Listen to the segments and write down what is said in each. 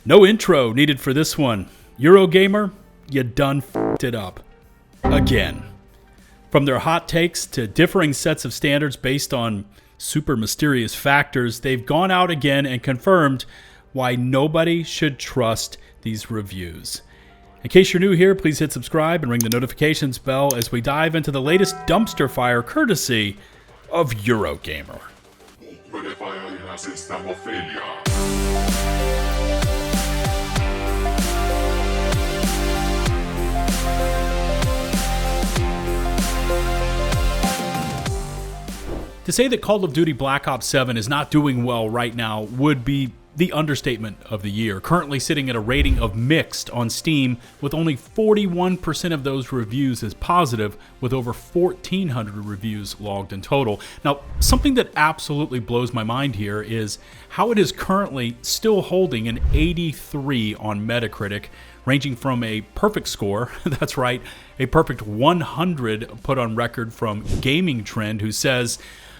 No intro needed for this one. Eurogamer, you done f***ed it up. Again. From their hot takes to differing sets of standards based on super mysterious factors, they've gone out again and confirmed why nobody should trust these reviews. In case you're new here, please hit subscribe and ring the notifications bell as we dive into the latest dumpster fire courtesy of Eurogamer. To say that Call of Duty Black Ops 7 is not doing well right now would be the understatement of the year. Currently sitting at a rating of mixed on Steam, with only 41% of those reviews as positive, with over 1,400 reviews logged in total. Now, something that absolutely blows my mind here is how it is currently still holding an 83 on Metacritic, ranging from a perfect score, that's right, a perfect 100 put on record from Gaming Trend, who says,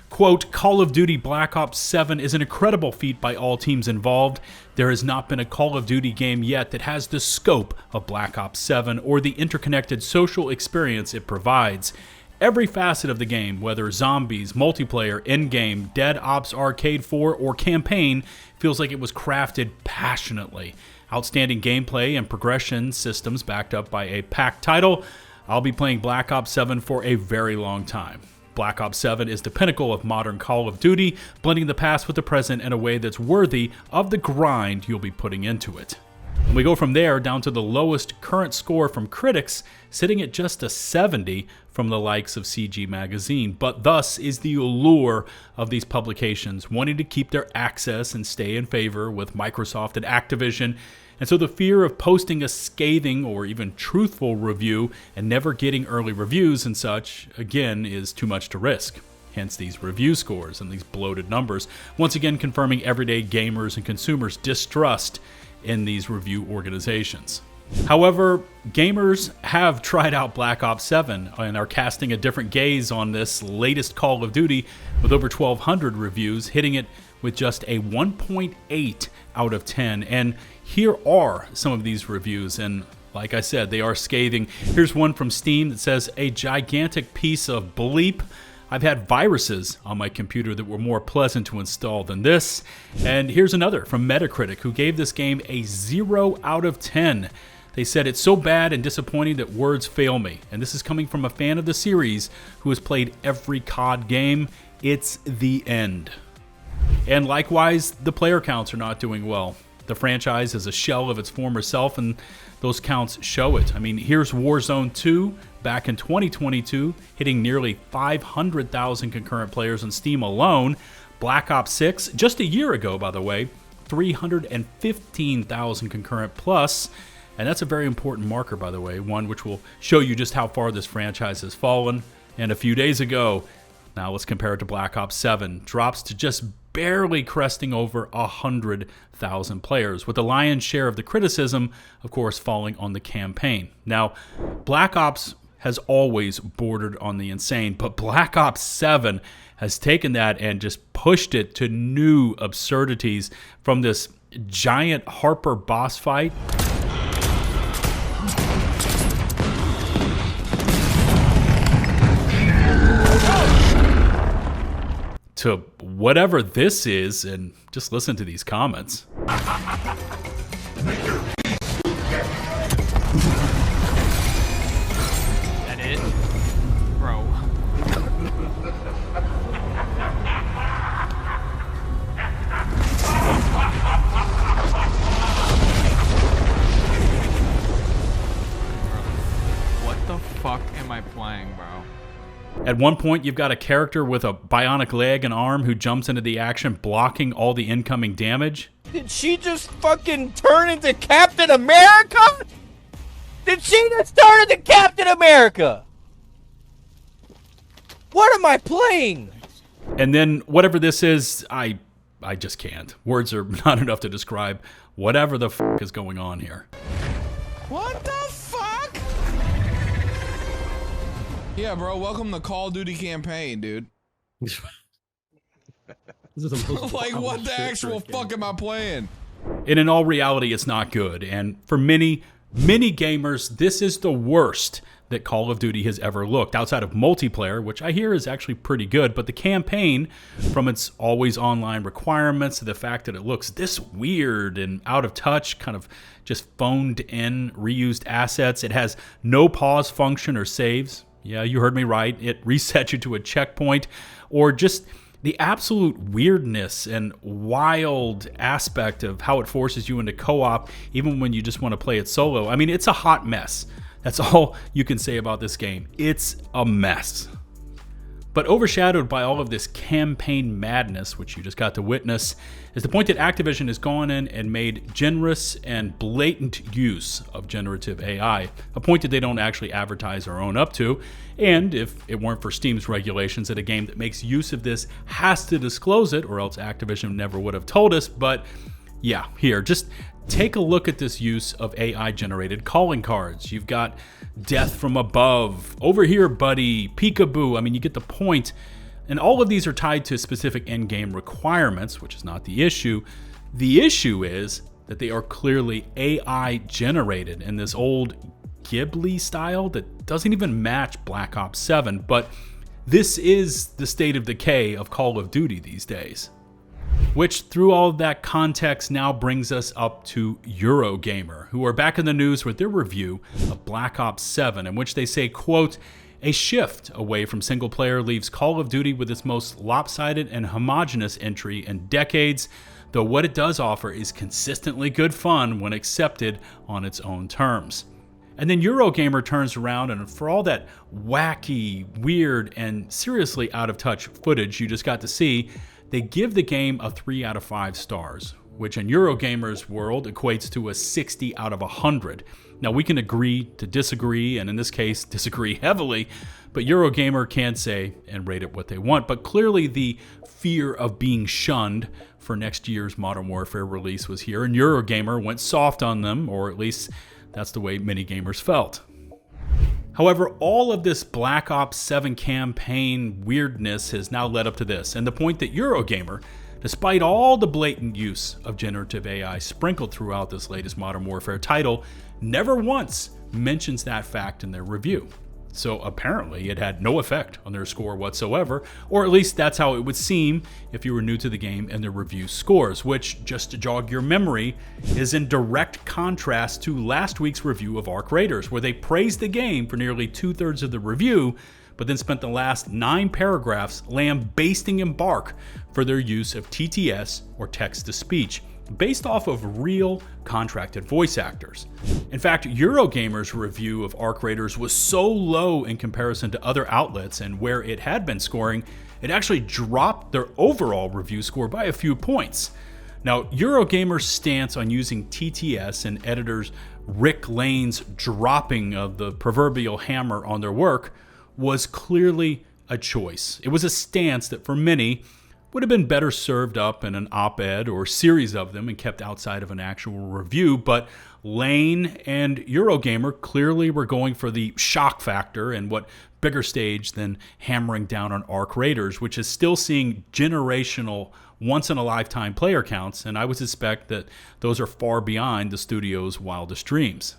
quote, Call of Duty Black Ops 7 is an incredible feat by all teams involved. There has not been a Call of Duty game yet that has the scope of Black Ops 7 or the interconnected social experience it provides. Every facet of the game, whether zombies, multiplayer, in-game, Dead Ops Arcade 4, or campaign, feels like it was crafted passionately. Outstanding gameplay and progression systems backed up by a packed title. I'll be playing Black Ops 7 for a very long time. Black Ops 7 is the pinnacle of modern Call of Duty, blending the past with the present in a way that's worthy of the grind you'll be putting into it. And we go from there down to the lowest current score from critics, sitting at just a 70 from the likes of CG Magazine. But thus is the allure of these publications, wanting to keep their access and stay in favor with Microsoft and Activision. And so the fear of posting a scathing or even truthful review and never getting early reviews and such, again, is too much to risk. Hence these review scores and these bloated numbers, once again confirming everyday gamers and consumers' distrust in these review organizations. However, gamers have tried out Black Ops 7 and are casting a different gaze on this latest Call of Duty, with over 1,200 reviews, hitting it with just a 1.8 out of 10. And here are some of these reviews, and like I said, they are scathing. Here's one from Steam that says, a gigantic piece of bleep. I've had viruses on my computer that were more pleasant to install than this. And here's another from Metacritic, who gave this game a 0 out of 10. They said, it's so bad and disappointing that words fail me. And this is coming from a fan of the series who has played every COD game. It's the end. And likewise, the player counts are not doing well. The franchise is a shell of its former self, and those counts show it. I mean, here's Warzone 2 back in 2022, hitting nearly 500,000 concurrent players on Steam alone. Black Ops 6, just a year ago, by the way, 315,000 concurrent plus. And that's a very important marker, by the way, one which will show you just how far this franchise has fallen. And a few days ago, now let's compare it to Black Ops 7, drops to just barely cresting over 100,000 players, with the lion's share of the criticism, of course, falling on the campaign. Now, Black Ops has always bordered on the insane, but Black Ops 7 has taken that and just pushed it to new absurdities, from this giant Harper boss fight to whatever this is, and just listen to these comments. That it? Bro. What the fuck am I playing, bro? At one point, you've got a character with a bionic leg and arm who jumps into the action, blocking all the incoming damage. Did she just fucking turn into Captain America? Did she just turn into Captain America? What am I playing? And then whatever this is, I just can't. Words are not enough to describe whatever the fuck is going on here. What the fuck? Yeah, bro, welcome to Call of Duty campaign, dude. This is the most Like, what the shit actual for a fuck game. am I playing? And in all reality, it's not good. And for many gamers, this is the worst that Call of Duty has ever looked, outside of multiplayer, which I hear is actually pretty good. But the campaign, from its always online requirements to the fact that it looks this weird and out of touch, kind of just phoned in, reused assets. It has no pause function or saves. Yeah, you heard me right. It resets you to a checkpoint, or just the absolute weirdness and wild aspect of how it forces you into co-op, even when you just want to play it solo. I mean, it's a hot mess. That's all you can say about this game. It's a mess. But overshadowed by all of this campaign madness, which you just got to witness, is the point that Activision has gone in and made generous and blatant use of generative AI, a point that they don't actually advertise or own up to. And if it weren't for Steam's regulations, that a game that makes use of this has to disclose it, or else Activision never would have told us. But yeah, here, just take a look at this use of AI-generated calling cards. You've got death from above, over here, buddy, peekaboo. I mean, you get the point. And all of these are tied to specific in-game requirements, which is not the issue. The issue is that they are clearly AI-generated in this old Ghibli style that doesn't even match Black Ops 7. But this is the state of decay of Call of Duty these days. Which, through all of that context, now brings us up to Eurogamer, who are back in the news with their review of Black Ops 7, in which they say, quote, "A shift away from single player leaves Call of Duty with its most lopsided and homogenous entry in decades, though what it does offer is consistently good fun when accepted on its own terms." And then Eurogamer turns around, and for all that wacky, weird, and seriously out of touch footage you just got to see, they give the game a 3 out of 5 stars, which in Eurogamer's world equates to a 60 out of 100. Now, we can agree to disagree, and in this case, disagree heavily, but Eurogamer can say and rate it what they want. But clearly the fear of being shunned for next year's Modern Warfare release was here, and Eurogamer went soft on them, or at least that's the way many gamers felt. However, all of this Black Ops 7 campaign weirdness has now led up to this, and the point that Eurogamer, despite all the blatant use of generative AI sprinkled throughout this latest Modern Warfare title, never once mentions that fact in their review. So apparently it had no effect on their score whatsoever, or at least that's how it would seem if you were new to the game and their review scores, which, just to jog your memory, is in direct contrast to last week's review of Arc Raiders, where they praised the game for nearly 2/3 of the review, but then spent the last 9 paragraphs lambasting Embark for their use of TTS, or text-to-speech, based off of real contracted voice actors. In fact, Eurogamer's review of Arc Raiders was so low in comparison to other outlets and where it had been scoring, it actually dropped their overall review score by a few points. Now, Eurogamer's stance on using TTS and editors Rick Lane's dropping of the proverbial hammer on their work was clearly a choice. It was a stance that for many would have been better served up in an op-ed or series of them and kept outside of an actual review, but Lane and Eurogamer clearly were going for the shock factor, and what bigger stage than hammering down on Arc Raiders, which is still seeing generational, once-in-a-lifetime player counts, and I would suspect that those are far beyond the studio's wildest dreams.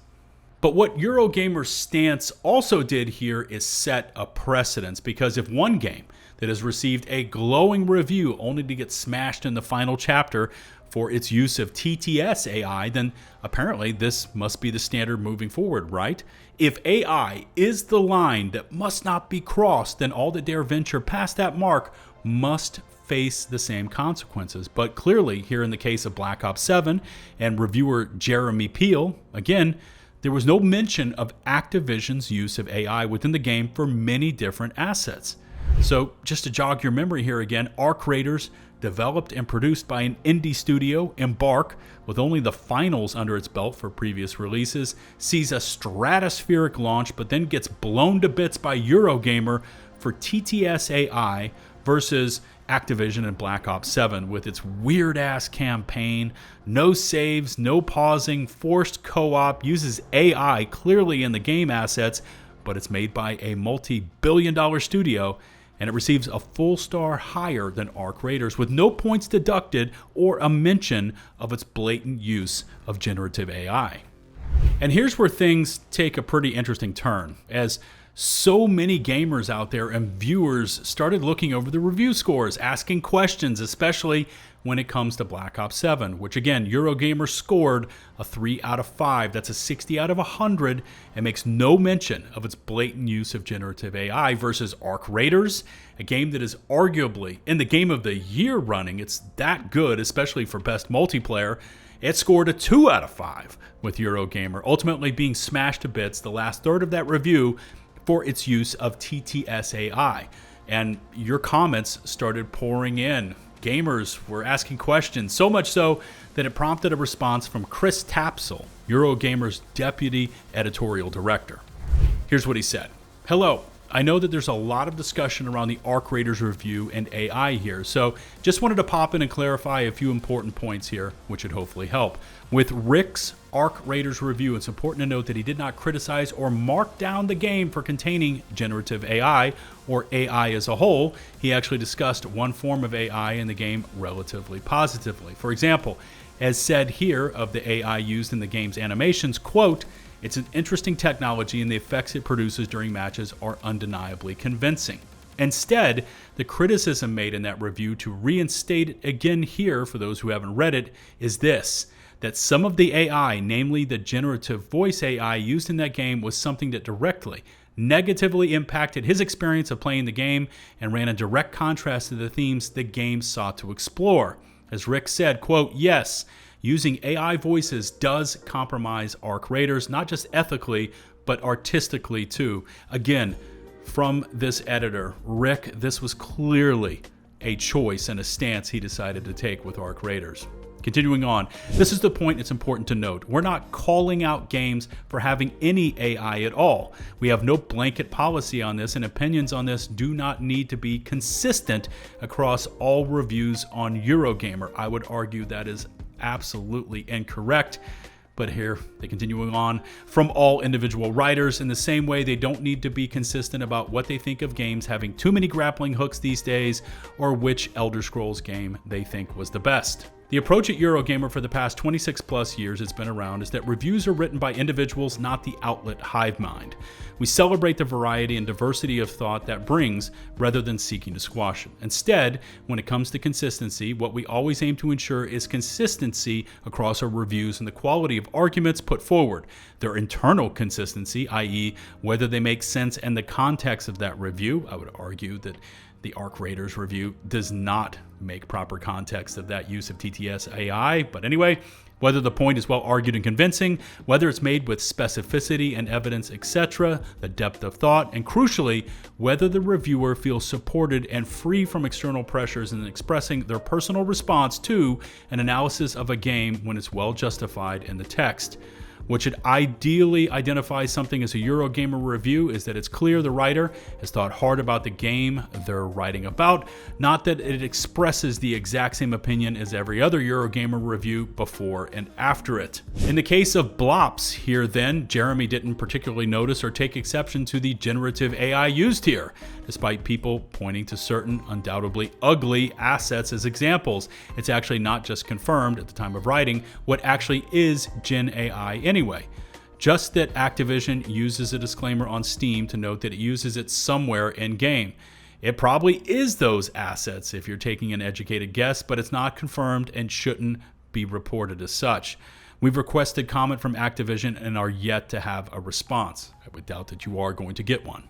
But what Eurogamer's stance also did here is set a precedence, because if one game that has received a glowing review only to get smashed in the final chapter for its use of TTS AI, then apparently this must be the standard moving forward, right? If AI is the line that must not be crossed, then all that dare venture past that mark must face the same consequences. But clearly, here in the case of Black Ops 7 and reviewer Jeremy Peel, again, there was no mention of Activision's use of AI within the game for many different assets. So just to jog your memory here again, Arc Raiders, developed and produced by an indie studio, Embark, with only the finals under its belt for previous releases, sees a stratospheric launch but then gets blown to bits by Eurogamer for TTS AI versus Activision and Black Ops 7 with its weird-ass campaign, no saves, no pausing, forced co-op, uses AI clearly in the game assets, but it's made by a multi-billion-dollar studio, and it receives a full star higher than Arc Raiders with no points deducted or a mention of its blatant use of generative AI. And here's where things take a pretty interesting turn, as so many gamers out there and viewers started looking over the review scores, asking questions, especially when it comes to Black Ops 7, which again, Eurogamer scored a 3 out of 5. That's a 60 out of 100 and makes no mention of its blatant use of generative AI versus Arc Raiders, a game that is arguably in the game of the year running. It's that good, especially for best multiplayer. It scored a 2 out of 5 with Eurogamer, ultimately being smashed to bits the last third of that review for its use of TTS AI. And your comments started pouring in. Gamers were asking questions, so much so that it prompted a response from Chris Tapsell, Eurogamer's deputy editorial director. Here's what he said. Hello. I know that there's a lot of discussion around the Arc Raiders review and AI here, so just wanted to pop in and clarify a few important points here, which should hopefully help. With Rick's Arc Raiders review, it's important to note that he did not criticize or mark down the game for containing generative AI or AI as a whole. He actually discussed one form of AI in the game relatively positively. For example, as said here of the AI used in the game's animations, quote, "It's an interesting technology and the effects it produces during matches are undeniably convincing." Instead, the criticism made in that review, to reinstate it again here for those who haven't read it, is this: that some of the AI, namely the generative voice AI used in that game, was something that directly, negatively impacted his experience of playing the game and ran in direct contrast to the themes the game sought to explore. As Rick said, quote, "Yes, using AI voices does compromise Arc Raiders, not just ethically, but artistically too." Again, from this editor, Rick, this was clearly a choice and a stance he decided to take with Arc Raiders. Continuing on, this is the point it's important to note. We're not calling out games for having any AI at all. We have no blanket policy on this, and opinions on this do not need to be consistent across all reviews on Eurogamer. I would argue that is absolutely incorrect. But here, they continuing on, from all individual writers, in the same way they don't need to be consistent about what they think of games having too many grappling hooks these days, or which Elder Scrolls game they think was the best. The approach at Eurogamer for the past 26 plus years it's been around is that reviews are written by individuals, not the outlet hive mind. We celebrate the variety and diversity of thought that brings, rather than seeking to squash it. Instead, when it comes to consistency, what we always aim to ensure is consistency across our reviews and the quality of arguments put forward. Their internal consistency, i.e. whether they make sense in the context of that review. I would argue that the Arc Raiders review does not make proper context of that use of TTS AI. But anyway, whether the point is well argued and convincing, whether it's made with specificity and evidence, etc., the depth of thought, and crucially, whether the reviewer feels supported and free from external pressures in expressing their personal response to an analysis of a game when it's well justified in the text. What should ideally identify something as a Eurogamer review is that it's clear the writer has thought hard about the game they're writing about, not that it expresses the exact same opinion as every other Eurogamer review before and after it. In the case of Blops here then, Jeremy didn't particularly notice or take exception to the generative AI used here, despite people pointing to certain undoubtedly ugly assets as examples. It's actually not just confirmed at the time of writing what actually is Gen AI anyway. Just that Activision uses a disclaimer on Steam to note that it uses it somewhere in game. It probably is those assets if you're taking an educated guess, but it's not confirmed and shouldn't be reported as such. We've requested comment from Activision and are yet to have a response. I would doubt that you are going to get one.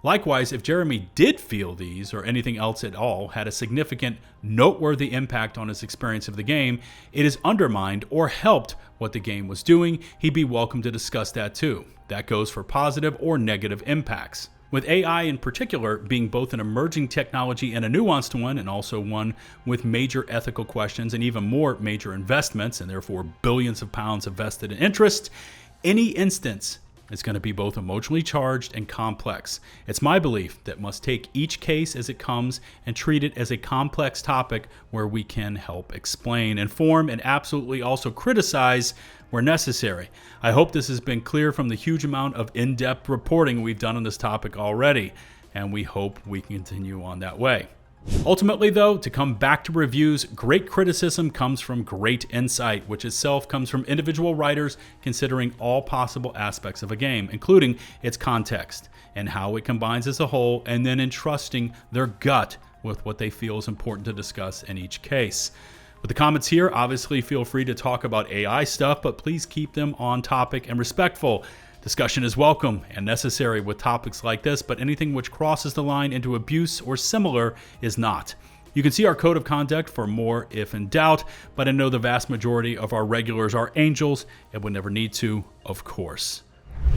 Likewise, if Jeremy did feel these or anything else at all had a significant, noteworthy impact on his experience of the game, it has undermined or helped what the game was doing, he'd be welcome to discuss that too. That goes for positive or negative impacts. With AI in particular being both an emerging technology and a nuanced one, and also one with major ethical questions and even more major investments, and therefore billions of pounds of vested interest, any instance is going to be both emotionally charged and complex. It's my belief that must take each case as it comes and treat it as a complex topic where we can help explain, inform, and absolutely also criticize where necessary. I hope this has been clear from the huge amount of in-depth reporting we've done on this topic already. and we hope we can continue on that way. Ultimately, though, to come back to reviews, great criticism comes from great insight, which itself comes from individual writers considering all possible aspects of a game, including its context and how it combines as a whole, and then entrusting their gut with what they feel is important to discuss in each case. With the comments here, obviously feel free to talk about AI stuff, but please keep them on topic and respectful. Discussion is welcome and necessary with topics like this, but anything which crosses the line into abuse or similar is not. You can see our code of conduct for more if in doubt, but I know the vast majority of our regulars are angels and would never need to, of course.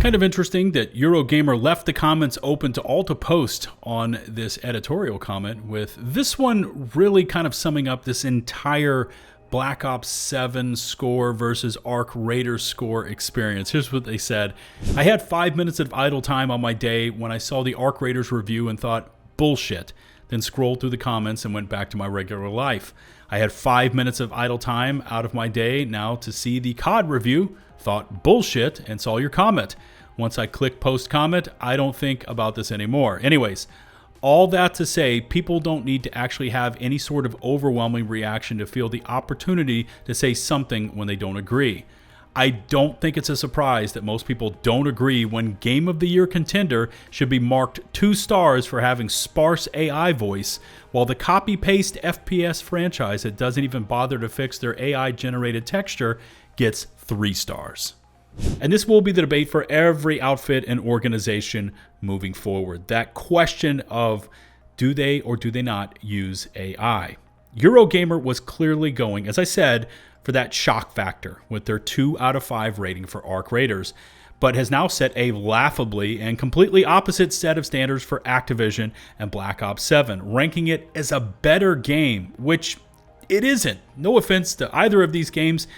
Kind of interesting that Eurogamer left the comments open to all to post on this editorial comment, with this one really kind of summing up this entire Black Ops 7 score versus Arc Raiders score experience. Here's what they said. I had 5 minutes of idle time on my day when I saw the Arc Raiders review and thought, bullshit. Then scrolled through the comments and went back to my regular life. I had 5 minutes of idle time out of my day now to see the COD review, thought bullshit, and saw your comment. Once I click post comment, I don't think about this anymore. Anyways, all that to say, people don't need to actually have any sort of overwhelming reaction to feel the opportunity to say something when they don't agree. I don't think it's a surprise that most people don't agree when Game of the Year contender should be marked 2 stars for having sparse AI voice, while the copy-paste FPS franchise that doesn't even bother to fix their AI-generated texture gets 3 stars. And this will be the debate for every outfit and organization moving forward. That question of do they or do they not use AI? Eurogamer was clearly going, as I said, for that shock factor with their 2 out of 5 rating for Arc Raiders, but has now set a laughably and completely opposite set of standards for Activision and Black Ops 7, ranking it as a better game, which it isn't. No offense to either of these games,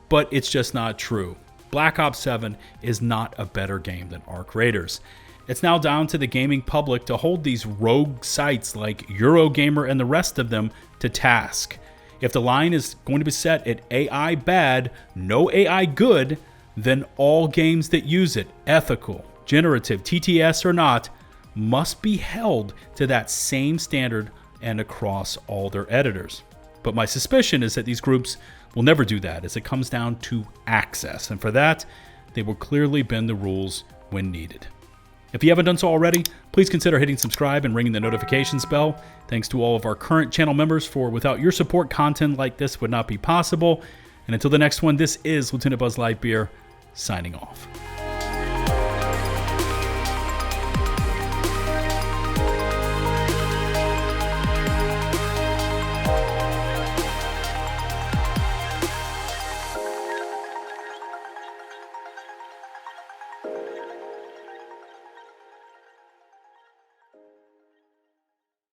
but it's just not true. Black Ops 7 is not a better game than Arc Raiders. It's now down to the gaming public to hold these rogue sites like Eurogamer and the rest of them to task. If the line is going to be set at AI bad, no AI good, then all games that use it, ethical, generative, TTS or not, must be held to that same standard and across all their editors. But my suspicion is that these groups will never do that, as it comes down to access, and for that, they will clearly bend the rules when needed. If you haven't done so already, please consider hitting subscribe and ringing the notifications bell. Thanks to all of our current channel members, for without your support, content like this would not be possible. And until the next one, this is LtBuzzLitebeer signing off.